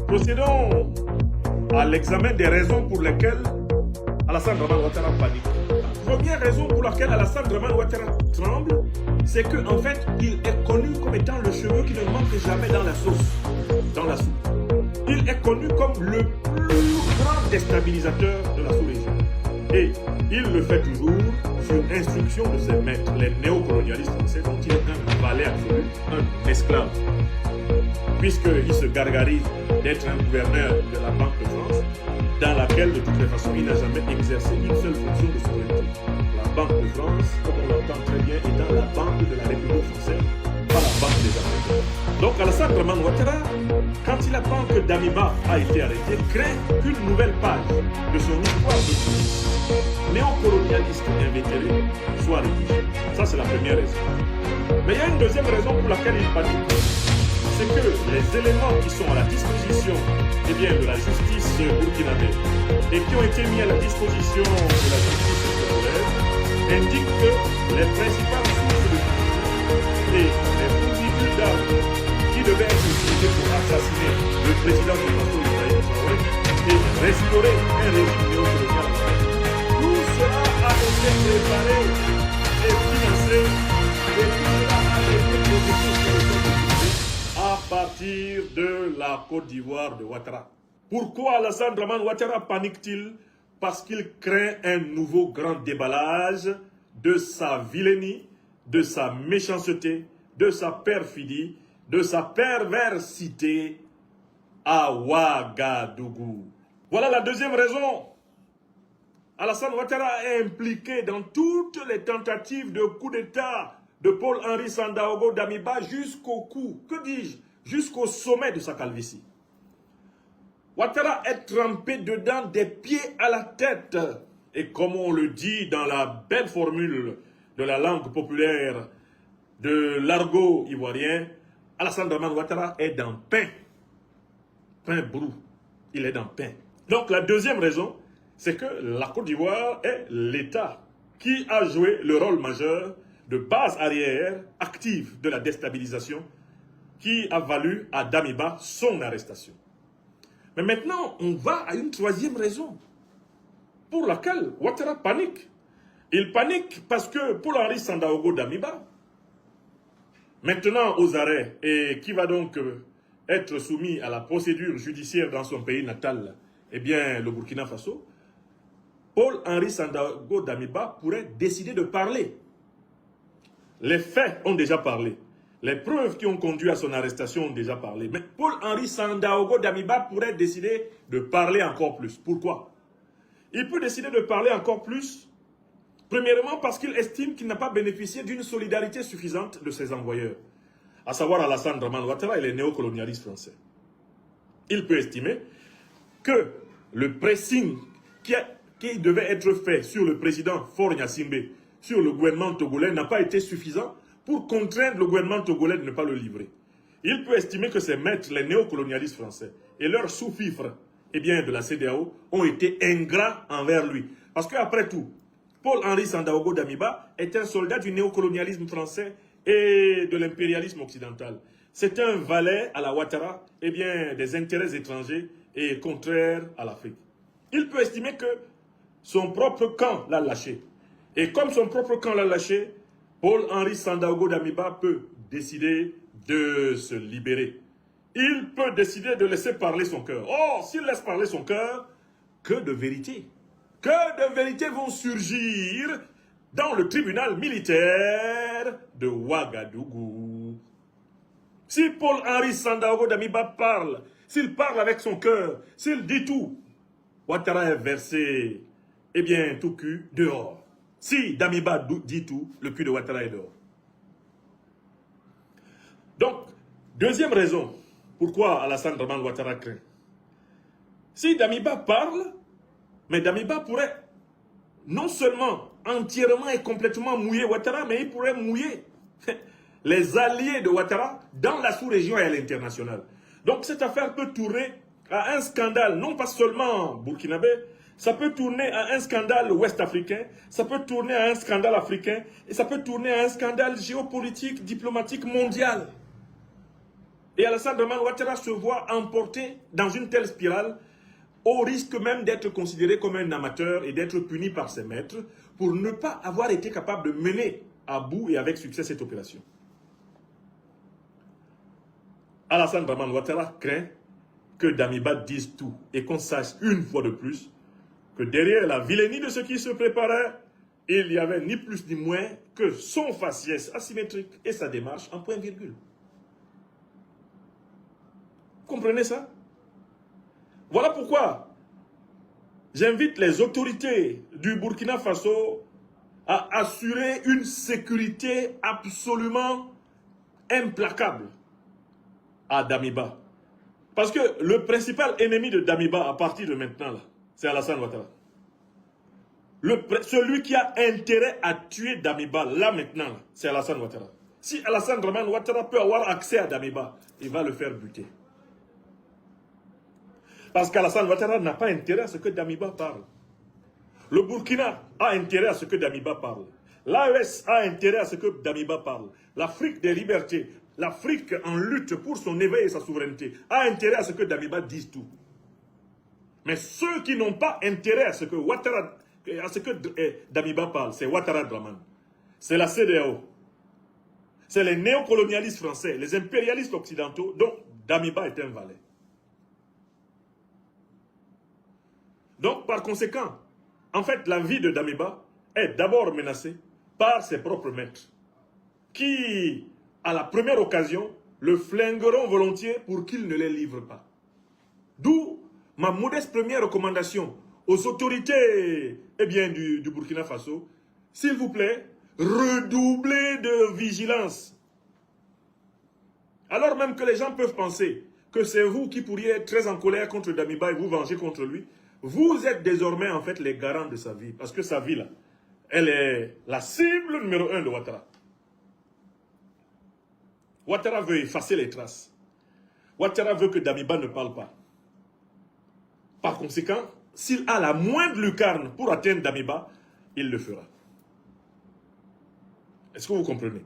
Procédons à l'examen des raisons pour lesquelles Alassane Dramane Ouattara panique. La première raison pour laquelle Alassane Dramane Ouattara tremble, c'est qu'en fait, il est connu comme étant le cheveu qui ne manque jamais dans la sauce, dans la soupe. Il est connu comme le plus grand déstabilisateur de la sous-région. Et il le fait toujours sur instruction de ses maîtres, les néocolonialistes français, dont il est un valet absolu, un esclave. Puisqu'il se gargarise d'être un gouverneur de la Banque de France, dans laquelle, de toutes les façons, il n'a jamais exercé une seule fonction de souveraineté. La Banque de France, comme on l'entend très bien, est dans la Banque de la République française, pas la Banque des Africains. Donc Alassane Dramane Ouattara, quand il apprend que Damiba a été arrêté, craint qu'une nouvelle page de son histoire de néocolonialiste invétéré soit rédigée. Ça, c'est la première raison. Mais il y a une deuxième raison pour laquelle il panique. C'est que les éléments qui sont à la disposition de la justice burkinabé et qui ont été mis à la disposition de la justice congolaise indiquent que les principales sources de et les fournitures d'armes qui devaient être utilisées pour assassiner le président de Faso Ibrahim Traoré et restaurer un régime néocolonial. Tout cela a été préparé et financé et tout cela a été préparé à partir de la Côte d'Ivoire de Ouattara. Pourquoi Alassane Dramane Ouattara panique-t-il? Parce qu'il craint un nouveau grand déballage de sa vilainie, de sa méchanceté, de sa perfidie, de sa perversité à Ouagadougou. Voilà la deuxième raison. Alassane Ouattara est impliqué dans toutes les tentatives de coup d'État de Paul-Henri Sandaogo Damiba jusqu'au cou, que dis-je, jusqu'au sommet de sa calvitie. Ouattara est trempé dedans des pieds à la tête. Et comme on le dit dans la belle formule de la langue populaire de l'argot ivoirien, Alassane Dramane Ouattara est dans pain. Pain brou. Il est dans pain. Donc la deuxième raison, c'est que la Côte d'Ivoire est l'État qui a joué le rôle majeur de base arrière active de la déstabilisation qui a valu à Damiba son arrestation. Mais maintenant, on va à une troisième raison pour laquelle Ouattara panique. Il panique parce que Paul-Henri Sandaogo Damiba, maintenant aux arrêts et qui va donc être soumis à la procédure judiciaire dans son pays natal, eh bien le Burkina Faso, Paul-Henri Sandaogo Damiba pourrait décider de parler. Les faits ont déjà parlé. Les preuves qui ont conduit à son arrestation ont déjà parlé. Mais Paul-Henri Sandaogo Damiba pourrait décider de parler encore plus. Pourquoi? Il peut décider de parler encore plus, premièrement parce qu'il estime qu'il n'a pas bénéficié d'une solidarité suffisante de ses envoyeurs, à savoir Alassane Dramane Ouattara et les néocolonialistes français. Il peut estimer que le pressing qui devait être fait sur le président Faure Gnassingbé, sur le gouvernement togolais, n'a pas été suffisant pour contraindre le gouvernement togolais de ne pas le livrer. Il peut estimer que ses maîtres, les néocolonialistes français, et leurs sous-fifres de la CEDEAO ont été ingrats envers lui. Parce qu'après tout, Paul-Henri Sandaogo Damiba est un soldat du néocolonialisme français et de l'impérialisme occidental. C'est un valet à la Ouattara des intérêts étrangers et contraires à l'Afrique. Il peut estimer que son propre camp l'a lâché. Et comme son propre camp l'a lâché, Paul-Henri Sandaogo Damiba peut décider de se libérer. Il peut décider de laisser parler son cœur. Or, s'il laisse parler son cœur, que de vérités vont surgir dans le tribunal militaire de Ouagadougou. Si Paul-Henri Sandaogo Damiba parle, s'il parle avec son cœur, s'il dit tout, Ouattara est versé, tout cul dehors. Si Damiba dit tout, le cul de Ouattara est dehors. Donc, deuxième raison, pourquoi Alassane Dramane Ouattara craint. Si Damiba parle, mais Damiba pourrait non seulement entièrement et complètement mouiller Ouattara, mais il pourrait mouiller les alliés de Ouattara dans la sous-région et à l'international. Donc cette affaire peut tourner à un scandale, non pas seulement burkinabé, ça peut tourner à un scandale ouest-africain, ça peut tourner à un scandale africain, et ça peut tourner à un scandale géopolitique, diplomatique, mondial. Et Alassane Draman Ouattara se voit emporté dans une telle spirale au risque même d'être considéré comme un amateur et d'être puni par ses maîtres pour ne pas avoir été capable de mener à bout et avec succès cette opération. Alassane Draman Ouattara craint que Damiba dise tout et qu'on sache une fois de plus que derrière la vilainie de ce qui se préparait, il n'y avait ni plus ni moins que son faciès asymétrique et sa démarche en point-virgule. Comprenez ça? Voilà pourquoi j'invite les autorités du Burkina Faso à assurer une sécurité absolument implacable à Damiba. Parce que le principal ennemi de Damiba à partir de maintenant, c'est Alassane Ouattara. Celui qui a intérêt à tuer Damiba, là maintenant, c'est Alassane Ouattara. Si Alassane Draman Ouattara peut avoir accès à Damiba, il va le faire buter. Parce qu'Alassane Ouattara n'a pas intérêt à ce que Damiba parle. Le Burkina a intérêt à ce que Damiba parle. L'AES a intérêt à ce que Damiba parle. L'Afrique des libertés, l'Afrique en lutte pour son éveil et sa souveraineté, a intérêt à ce que Damiba dise tout. Mais ceux qui n'ont pas intérêt à ce que Damiba parle, c'est Ouattara Draman. C'est la CEDEAO. C'est les néocolonialistes français, les impérialistes occidentaux, dont Damiba est un valet. Donc, par conséquent, en fait, la vie de Damiba est d'abord menacée par ses propres maîtres, qui, à la première occasion, le flingueront volontiers pour qu'il ne les livre pas. D'où ma modeste première recommandation aux autorités du Burkina Faso, s'il vous plaît, redoublez de vigilance. Alors même que les gens peuvent penser que c'est vous qui pourriez être très en colère contre Damiba et vous venger contre lui, vous êtes désormais en fait les garants de sa vie. Parce que sa vie là, elle est la cible numéro 1 de Ouattara. Ouattara veut effacer les traces. Ouattara veut que Damiba ne parle pas. Par conséquent, s'il a la moindre lucarne pour atteindre Damiba, il le fera. Est-ce que vous comprenez?